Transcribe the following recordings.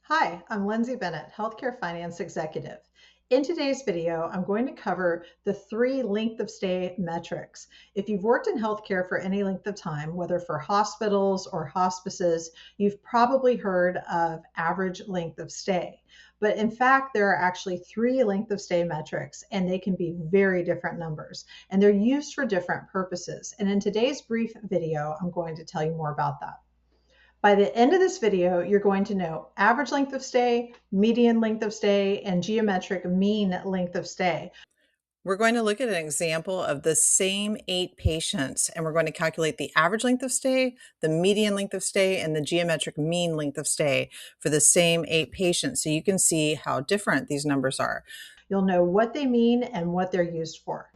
Hi, I'm Lindsay Bennett, Healthcare Finance Executive. In today's video, I'm going to cover the 3 length of stay metrics. If you've worked in healthcare for any length of time, whether for hospitals or hospices, you've probably heard of average length of stay. But in fact, there are actually 3 length of stay metrics, and they can be very different numbers, and they're used for different purposes. And in today's brief video, I'm going to tell you more about that. By the end of this video, you're going to know average length of stay, median length of stay, and geometric mean length of stay. We're going to look at an example of the same 8 patients, and we're going to calculate the average length of stay, the median length of stay, and the geometric mean length of stay for the same 8 patients, so you can see how different these numbers are. You'll know what they mean and what they're used for.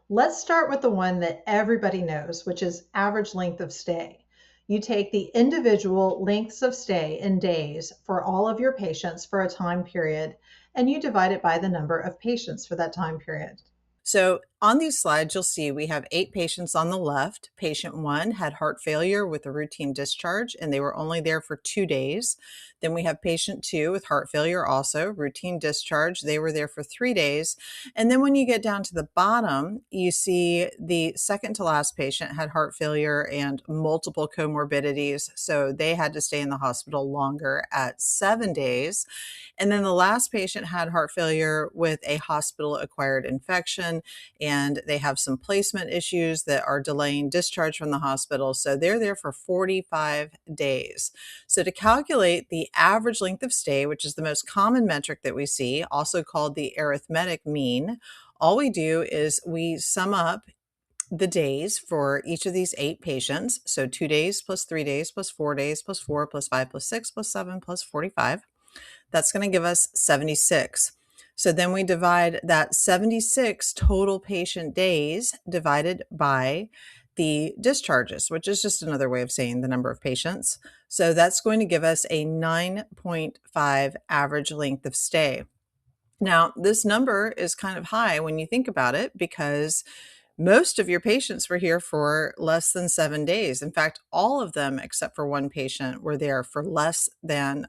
Let's start with the one that everybody knows, which is average length of stay. You take the individual lengths of stay in days for all of your patients for a time period, and you divide it by the number of patients for that time period. So on these slides, you'll see we have 8 patients on the left. Patient 1 had heart failure with a routine discharge, and they were only there for 2 days. Then we have patient 2 with heart failure also, routine discharge. They were there for 3 days. And then when you get down to the bottom, you see the second to last patient had heart failure and multiple comorbidities. So they had to stay in the hospital longer at 7 days. And then the last patient had heart failure with a hospital-acquired infection, and they have some placement issues that are delaying discharge from the hospital. So they're there for 45 days. So to calculate the average length of stay, which is the most common metric that we see, also called the arithmetic mean, all we do is we sum up the days for each of these 8 patients. So 2 days plus 3 days plus 4 days plus 4 plus 5 plus 6 plus 7 plus 45. That's going to give us 76. So then we divide that 76 total patient days divided by the discharges, which is just another way of saying the number of patients. So that's going to give us a 9.5 average length of stay. Now, this number is kind of high when you think about it because most of your patients were here for less than 7 days. In fact, all of them except for one patient were there for less than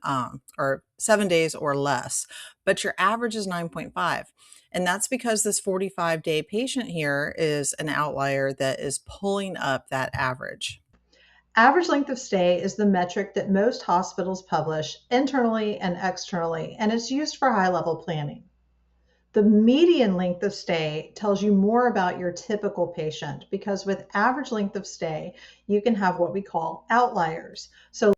or 7 days or less. But your average is 9.5. And that's because this 45-day patient here is an outlier that is pulling up that average. Average length of stay is the metric that most hospitals publish internally and externally, and it's used for high-level planning. The median length of stay tells you more about your typical patient because with average length of stay, you can have what we call outliers. So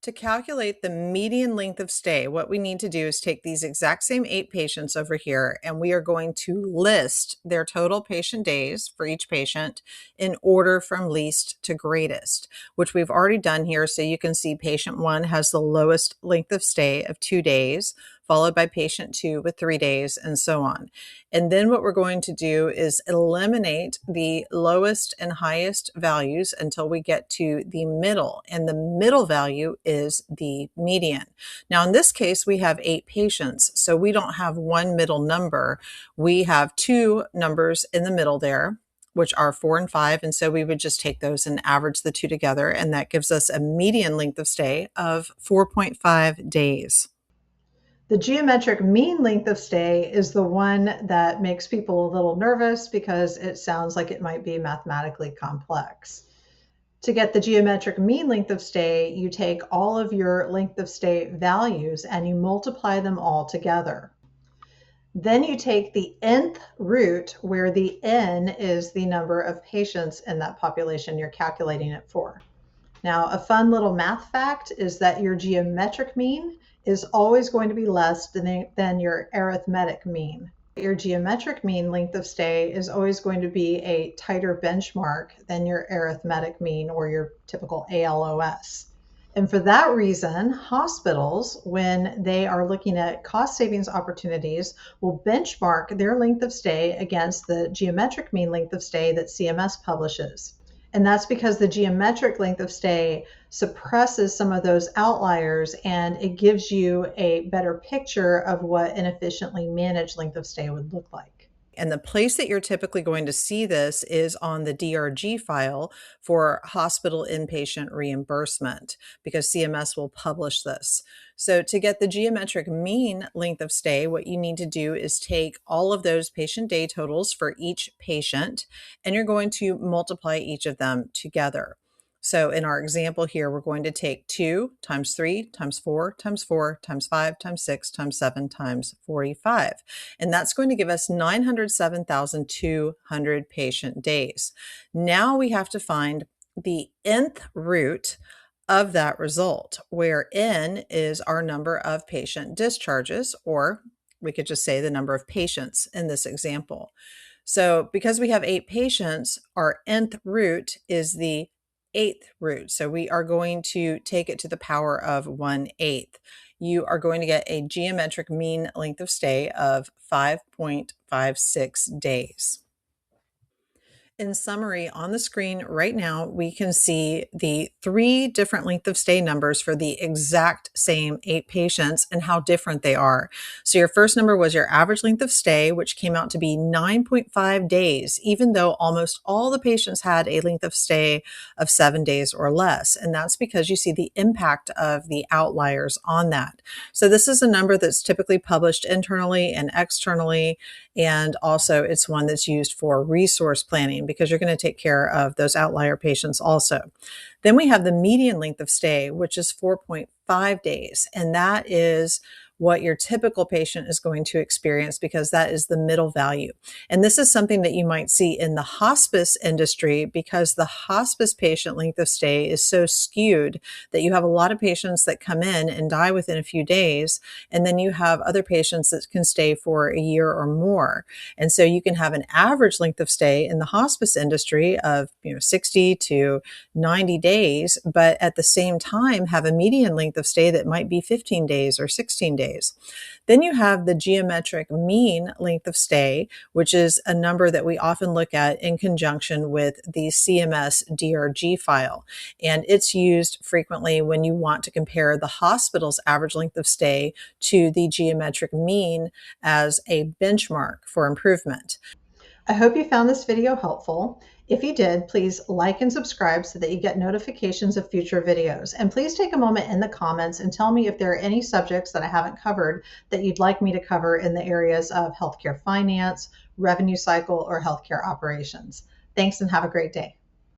To calculate the median length of stay, what we need to do is take these exact same 8 patients over here, and we are going to list their total patient days for each patient in order from least to greatest, which we've already done here. So you can see patient 1 has the lowest length of stay of 2 days, followed by patient 2 with 3 days, and so on. And then what we're going to do is eliminate the lowest and highest values until we get to the middle, and the middle value is the median. Now, in this case, we have 8 patients, so we don't have one middle number. We have 2 numbers in the middle there, which are 4 and 5, and so we would just take those and average the 2 together, and that gives us a median length of stay of 4.5 days. the geometric mean length of stay is the one that makes people a little nervous because it sounds like it might be mathematically complex. To get the geometric mean length of stay, you take all of your length of stay values and you multiply them all together. Then you take the nth root, where the n is the number of patients in that population you're calculating it for. Now, a fun little math fact is that your geometric mean is always going to be less than your arithmetic mean. Your geometric mean length of stay is always going to be a tighter benchmark than your arithmetic mean or your typical ALOS. And for that reason, hospitals, when they are looking at cost savings opportunities, will benchmark their length of stay against the geometric mean length of stay that CMS publishes. And that's because the geometric length of stay suppresses some of those outliers and it gives you a better picture of what an efficiently managed length of stay would look like. And the place that you're typically going to see this is on the DRG file for hospital inpatient reimbursement, because CMS will publish this. So to get the geometric mean length of stay, what you need to do is take all of those patient day totals for each patient, and you're going to multiply each of them together. So in our example here, we're going to take 2 times 3 times 4 times 4 times 5 times 6 times 7 times 45. And that's going to give us 907,200 patient days. Now we have to find the nth root of that result, where n is our number of patient discharges, or we could just say the number of patients in this example. So because we have 8 patients, our nth root is the 8th root. So we are going to take it to the power of 1/8. You are going to get a geometric mean length of stay of 5.56 days. In summary, on the screen right now, we can see the 3 different length of stay numbers for the exact same 8 patients and how different they are. So your first number was your average length of stay, which came out to be 9.5 days, even though almost all the patients had a length of stay of 7 days or less. And that's because you see the impact of the outliers on that. So this is a number that's typically published internally and externally. And also it's one that's used for resource planning, because you're going to take care of those outlier patients also. Then we have the median length of stay, which is 4.5 days. And that is what your typical patient is going to experience, because that is the middle value. And this is something that you might see in the hospice industry, because the hospice patient length of stay is so skewed that you have a lot of patients that come in and die within a few days. And then you have other patients that can stay for a year or more. And so you can have an average length of stay in the hospice industry of 60 to 90 days, but at the same time have a median length of stay that might be 15 days or 16 days. Then you have the geometric mean length of stay, which is a number that we often look at in conjunction with the MS-DRG file. And it's used frequently when you want to compare the hospital's average length of stay to the geometric mean as a benchmark for improvement. I hope you found this video helpful. If you did, please like and subscribe so that you get notifications of future videos. And please take a moment in the comments and tell me if there are any subjects that I haven't covered that you'd like me to cover in the areas of healthcare finance, revenue cycle, or healthcare operations. Thanks and have a great day.